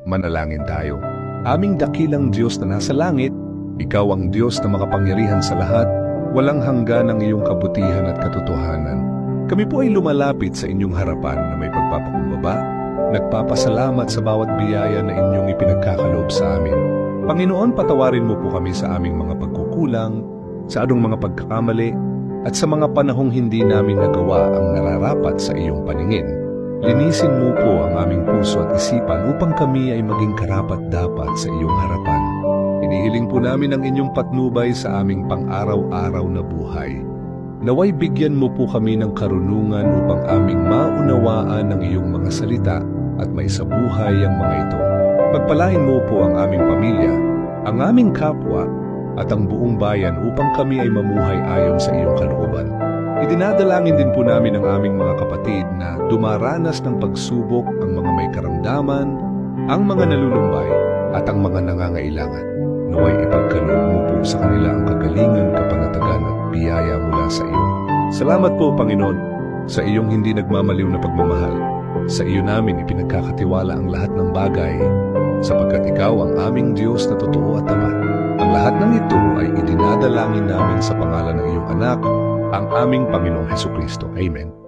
Manalangin tayo. Aming dakilang Diyos na nasa langit, Ikaw ang Diyos na makapangyarihan sa lahat, walang hanggan ang iyong kabutihan at katotohanan. Kami po ay lumalapit sa inyong harapan na may pagpapakumbaba, nagpapasalamat sa bawat biyaya na inyong ipinagkakaloob sa amin. Panginoon, patawarin mo po kami sa aming mga pagkukulang, sa anong mga pagkakamali, at sa mga panahong hindi namin nagawa ang nararapat sa iyong paningin. Linisin mo po ang aming puso at isipan upang kami ay maging karapat-dapat sa iyong harapan. Inihiling po namin ang inyong patnubay sa aming pang-araw-araw na buhay. Naway bigyan mo po kami ng karunungan upang aming maunawaan ang iyong mga salita at maisabuhay ang mga ito. Pagpalain mo po ang aming pamilya, ang aming kapwa, at ang buong bayan upang kami ay mamuhay ayon sa iyong kalooban. Idinadalangin din po namin ang aming mga kapatid na dumaranas ng pagsubok, ang mga may karamdaman, ang mga nalulumbay, at ang mga nangangailangan. Naway ipagkaloob mo po sa kanila ang kagalingan, kapanatagan at biyaya mula sa iyo. Salamat po, Panginoon, sa iyong hindi nagmamaliw na pagmamahal. Sa iyo namin ipinagkakatiwala ang lahat ng bagay, sapagkat ikaw ang aming Diyos na totoo at tapat. Ang lahat ng ito ay idinadalangin namin sa pangalan ng iyong anak, ang aming Panginoong Hesukristo. Amen.